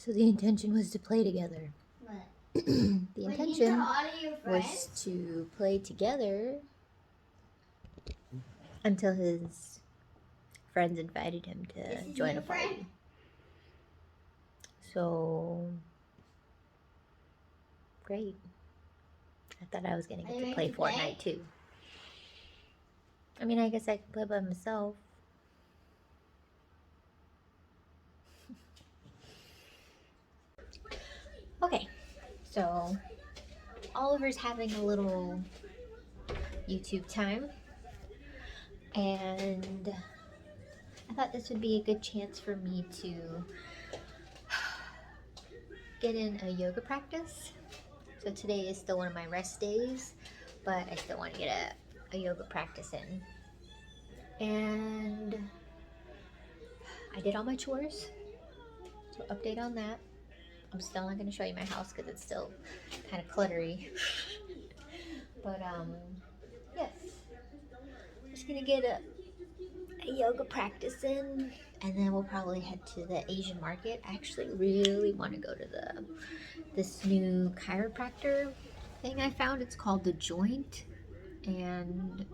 So the intention was to play together. What? The intention was to play together until his friends invited him to join a party. So, great. I thought I was going to get to play Fortnite too. I mean, I guess I can play by myself. Okay, so Oliver's having a little YouTube time, and I thought this would be a good chance for me to get in a yoga practice. So today is still one of my rest days, but I still want to get a yoga practice in. And I did all my chores, so update on that. I'm still not going to show you my house because it's still kind of cluttery. But, yes. I'm just going to get a yoga practice in, and then we'll probably head to the Asian market. I actually really want to go to this new chiropractor thing I found. It's called The Joint, and you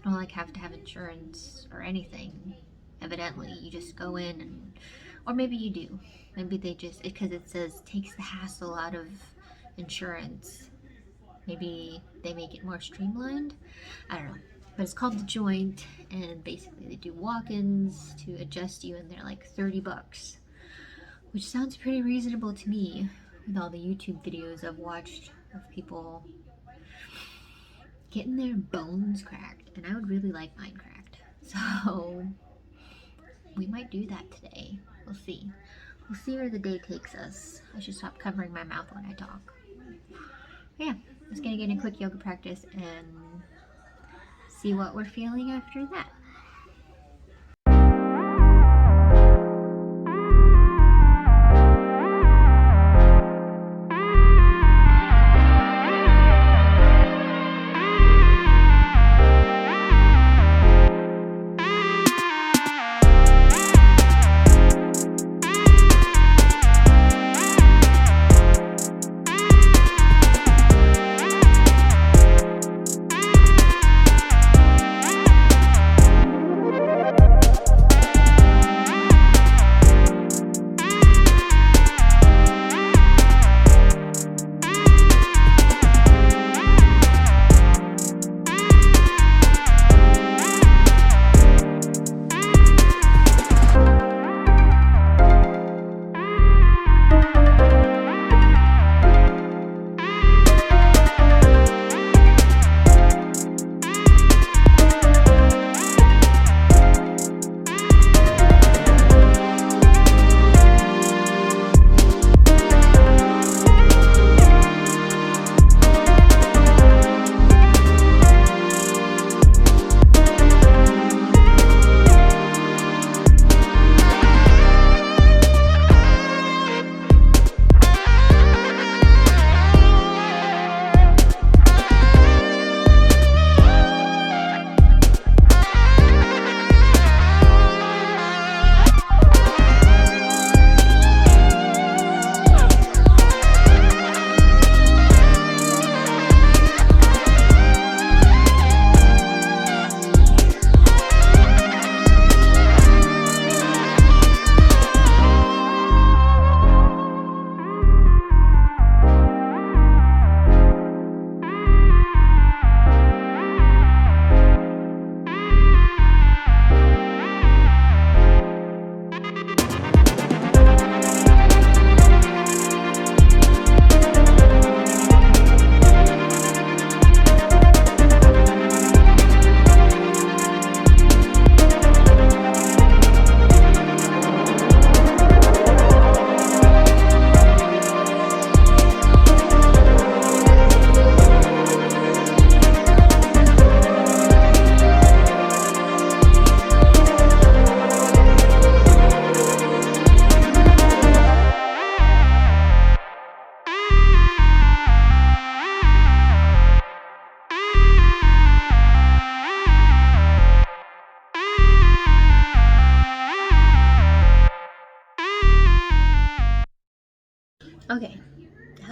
don't like have to have insurance or anything. Evidently, you just go in, and or maybe you do. Maybe they just, because it says takes the hassle out of insurance. Maybe they make it more streamlined. I don't know. But it's called The Joint, and basically they do walk-ins to adjust you, and they're like $30, which sounds pretty reasonable to me with all the YouTube videos I've watched of people getting their bones cracked, and I would really like mine cracked. So we might do that today. We'll see. We'll see where the day takes us. I should stop covering my mouth when I talk. Yeah, I'm just gonna get in a quick yoga practice and see what we're feeling after that.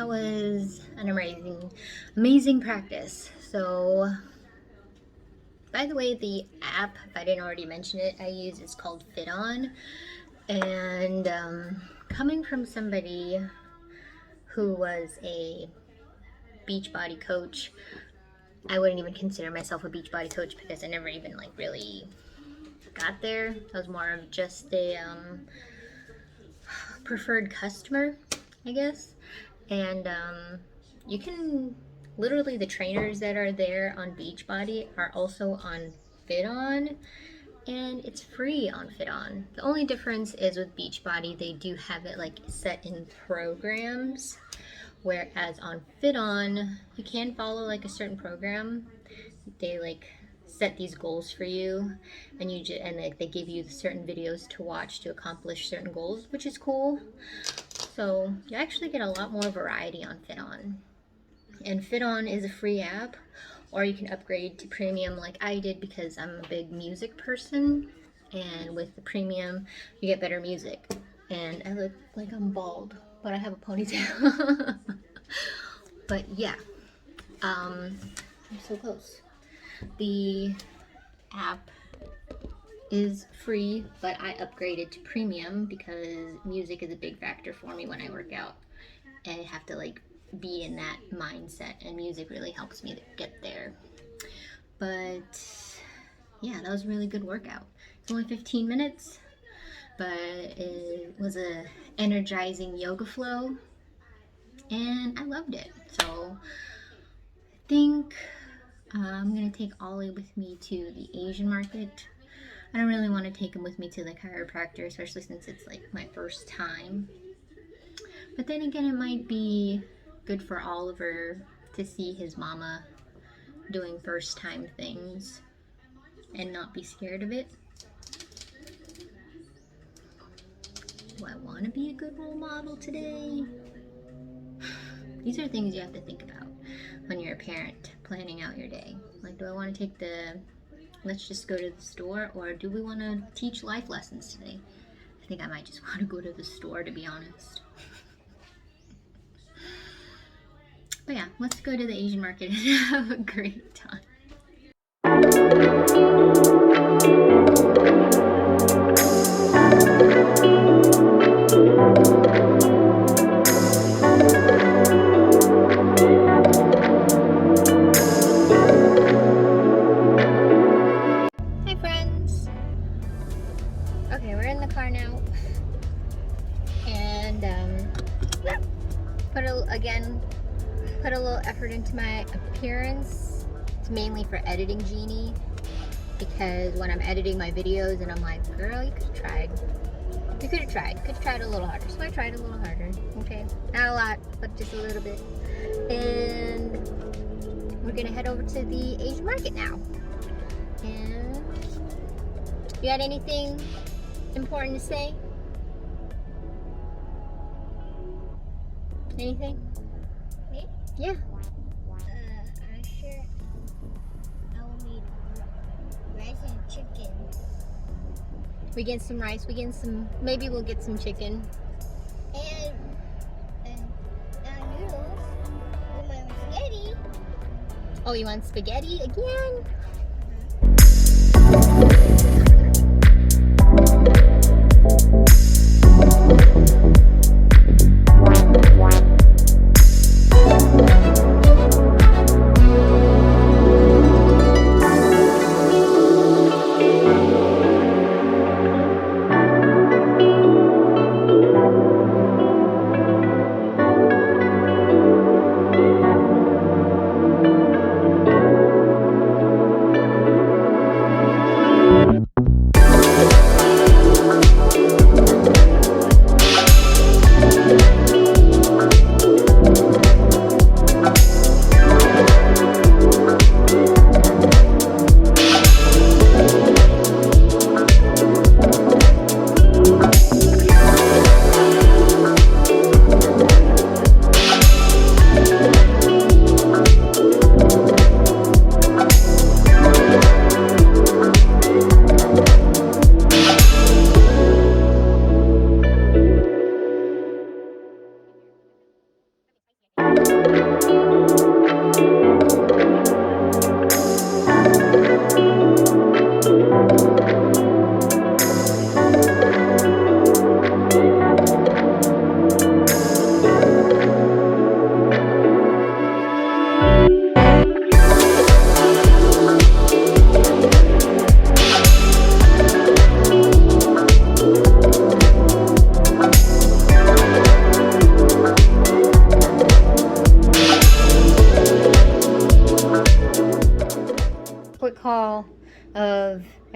that was an amazing practice. So, by the way, the app, if I didn't already mention it, I use is called FitOn. And coming from somebody who was a Beachbody coach, I wouldn't even consider myself a Beachbody coach because I never even like really got there. I was more of just a preferred customer, I guess. And you can literally, the trainers that are there on Beachbody are also on FitOn, and it's free on FitOn. The only difference is with Beachbody, they do have it like set in programs, whereas on FitOn, you can follow like a certain program. They like set these goals for you, and they give you certain videos to watch to accomplish certain goals, which is cool. So you actually get a lot more variety on FitOn. And FitOn is a free app, or you can upgrade to premium like I did because I'm a big music person, and with the premium you get better music. And I look like I'm bald, but I have a ponytail. But yeah, I'm so close. The app is free, but I upgraded to premium because music is a big factor for me when I work out. I have to like be in that mindset, and music really helps me get there. But yeah, that was a really good workout. It's only 15 minutes, but it was a energizing yoga flow, and I loved it. So I think I'm gonna take Ollie with me to the Asian market. I don't really want to take him with me to the chiropractor, especially since it's like my first time. But then again, it might be good for Oliver to see his mama doing first time things and not be scared of it. Do I want to be a good role model today? These are things you have to think about when you're a parent planning out your day. Like, do I want to take let's just go to the store, or do we want to teach life lessons today? I think I might just want to go to the store, to be honest. But yeah, let's go to the Asian market and have a great time. Hi friends! Okay, we're in the car now. And put a little effort into my appearance. It's mainly for editing Genie, because when I'm editing my videos and I'm like, girl, you could have tried a little harder. So I tried a little harder. Okay, not a lot, but just a little bit. And we're gonna head over to the Asian market now. And you got anything important to say? Anything? Me? Yeah. I'm sure I will need rice and chicken. We get some rice. Maybe we'll get some chicken. And noodles with my spaghetti. Oh, you want spaghetti again?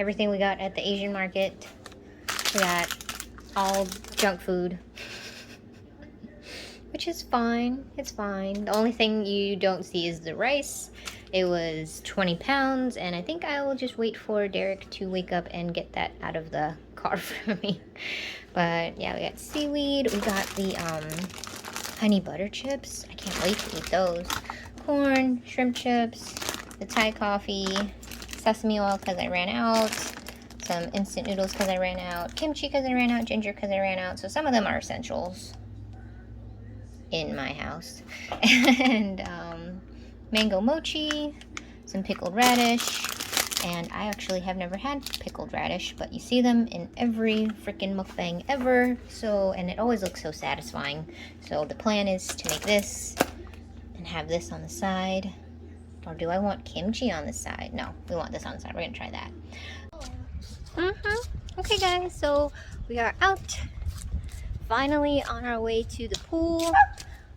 everything we got at the Asian market. We got all junk food, which is fine. It's fine. The only thing you don't see is the rice. It was 20 pounds, and I think I will just wait for Derek to wake up and get that out of the car for me. But yeah, we got seaweed. We got the honey butter chips. I can't wait to eat those. Corn, shrimp chips, the Thai coffee, sesame oil because I ran out, some instant noodles because I ran out, kimchi because I ran out, ginger because I ran out. So some of them are essentials in my house. And mango mochi, some pickled radish, and I actually have never had pickled radish, but you see them in every freaking mukbang ever, so, and it always looks so satisfying. So the plan is to make this and have this on the side. Or do I want kimchi on the side? No, we want this on the side. We're gonna try that. Okay guys, so we are out, finally on our way to the pool.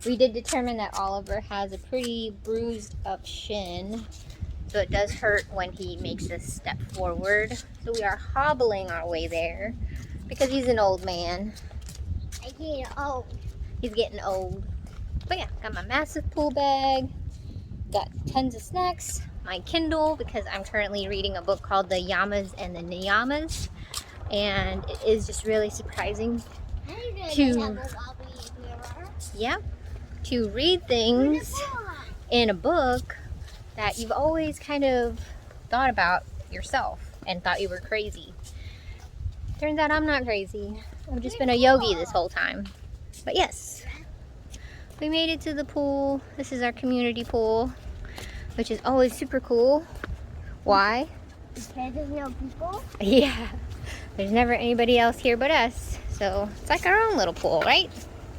We did determine that Oliver has a pretty bruised up shin, so it does hurt when he makes a step forward. So we are hobbling our way there because he's an old man. I get old. He's getting old. But yeah, got my massive pool bag, got tons of snacks, my Kindle because I'm currently reading a book called The Yamas and the Niyamas, and it is just really surprising to read things in a book that you've always kind of thought about yourself and thought you were crazy. Turns out I'm not crazy. I've just been a yogi this whole time. But yes, we made it to the pool. This is our community pool, which is always super cool. Why? Because there's no people. Yeah, there's never anybody else here but us. So it's like our own little pool, right?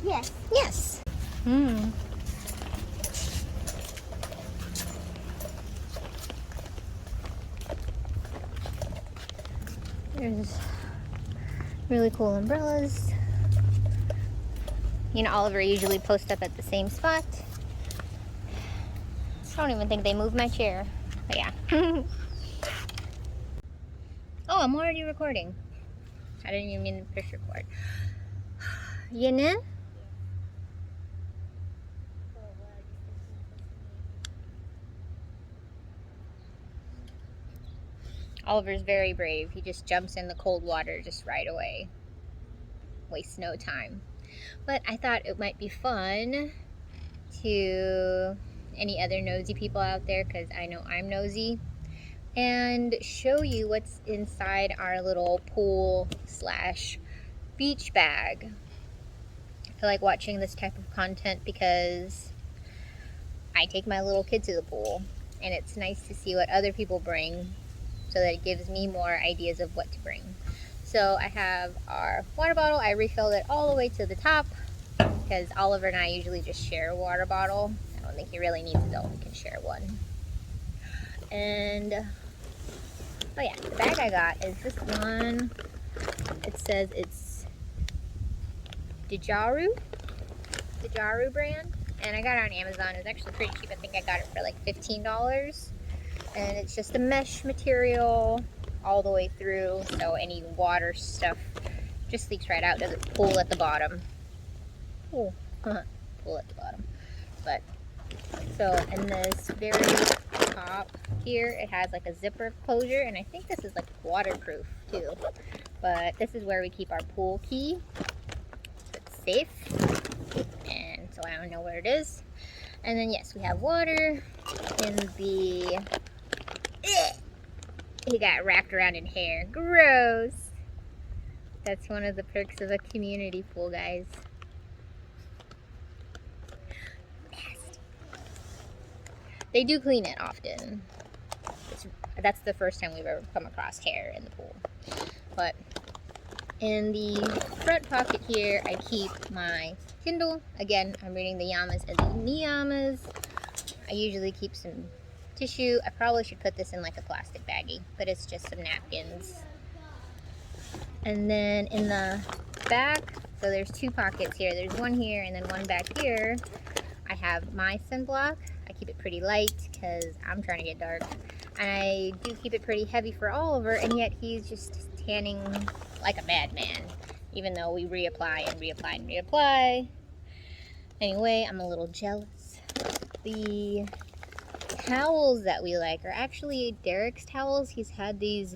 Yes. Yes. There's really cool umbrellas. You know, Oliver usually posts up at the same spot. I don't even think they moved my chair. But yeah. Oh, I'm already recording. I didn't even mean to push record. Yenin? Oliver's very brave. He just jumps in the cold water just right away. Wastes no time. But I thought it might be fun to any other nosy people out there, because I know I'm nosy, and show you what's inside our little pool slash beach bag. I like watching this type of content because I take my little kid to the pool, and it's nice to see what other people bring so that it gives me more ideas of what to bring. So I have our water bottle. I refilled it all the way to the top because Oliver and I usually just share a water bottle. I don't think he really needs it though. We can share one. And oh yeah, the bag I got is this one. It says it's Dijaru brand, and I got it on Amazon. It was actually pretty cheap. I think I got it for like $15. And it's just a mesh material all the way through, so any water stuff just leaks right out. Doesn't pool at the bottom. Pool at the bottom. But so in this very top here, it has like a zipper closure, and I think this is like waterproof too. But this is where we keep our pool key. So it's safe, and so I don't know where it is. And then yes, we have water in the. He got wrapped around in hair. Gross. That's one of the perks of a community pool, guys. Nasty. They do clean it often. That's the first time we've ever come across hair in the pool. But in the front pocket here, I keep my Kindle. Again, I'm reading the Yamas and the Niyamas. I usually keep some tissue. I probably should put this in like a plastic baggie, but it's just some napkins. And then in the back, so there's two pockets here. There's one here and then one back here. I have my sunblock. I keep it pretty light because I'm trying to get dark. And I do keep it pretty heavy for Oliver, and yet he's just tanning like a madman, even though we reapply and reapply and reapply. Anyway, I'm a little jealous. The towels that we like are actually Derek's towels. He's had these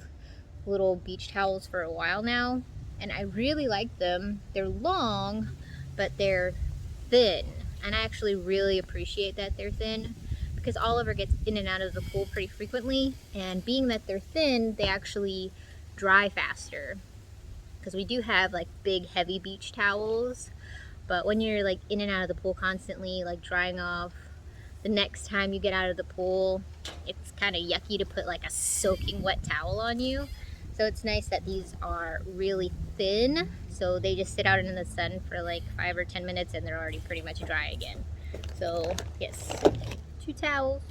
little beach towels for a while now, and I really like them. They're long, but they're thin, and I actually really appreciate that they're thin because Oliver gets in and out of the pool pretty frequently, and being that they're thin, they actually dry faster because we do have like big heavy beach towels, but when you're like in and out of the pool constantly, like drying off, the next time you get out of the pool, it's kind of yucky to put like a soaking wet towel on you. So it's nice that these are really thin, so they just sit out in the sun for like 5 or 10 minutes and they're already pretty much dry again. So yes, 2 towels,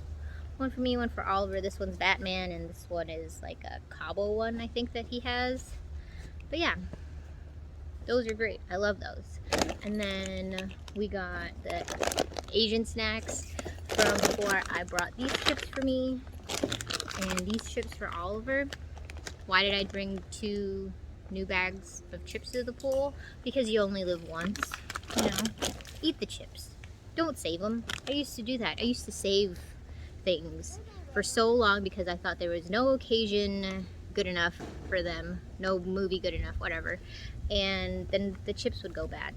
one for me, one for Oliver. This one's Batman, and this one is like a Cabo one, I think, that he has. But yeah, those are great. I love those. And then we got the Asian snacks from before. I brought these chips for me and these chips for Oliver. Why did I bring 2 new bags of chips to the pool? Because you only live once, you know. Eat the chips. Don't save them. I used to do that. I used to save things for so long because I thought there was no occasion good enough for them, no movie good enough, whatever. And then the chips would go bad.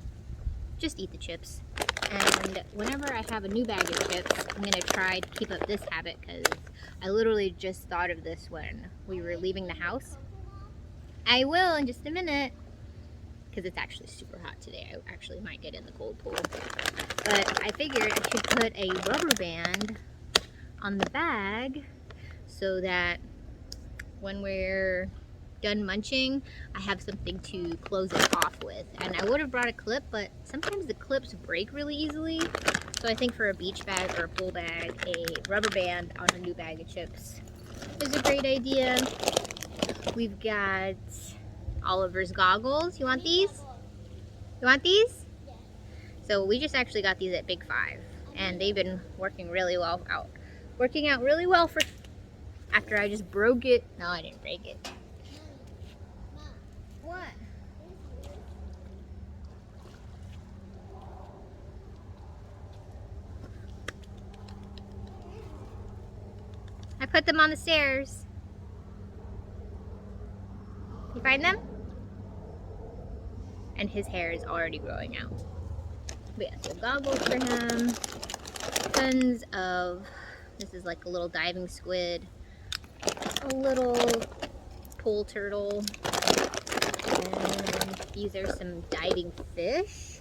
Just eat the chips. And whenever I have a new bag of chips, I'm gonna try to keep up this habit because I literally just thought of this when we were leaving the house. I will in just a minute because it's actually super hot today. I actually might get in the cold pool. But I figured I should put a rubber band on the bag so that when we're done munching, I have something to close it off with. And I would have brought a clip, but sometimes the clips break really easily. So I think for a beach bag or a pool bag, a rubber band on a new bag of chips is a great idea. We've got Oliver's goggles. You want these? You want these? So we just actually got these at Big 5, and they've been working really well out. Working out really well for after I just broke it. No, I didn't break it. What? I put them on the stairs. You find them? And his hair is already growing out. But yeah, so goggles for him. Tons of, this is like a little diving squid. A little pool turtle. And these are some diving fish.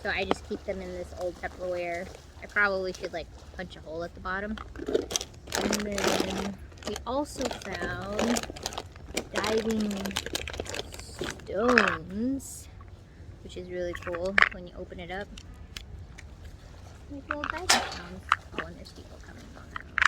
So I just keep them in this old Tupperware. I probably should like punch a hole at the bottom. And then we also found diving stones, which is really cool when you open it up. These little diving stones. Oh, and there's people coming on that.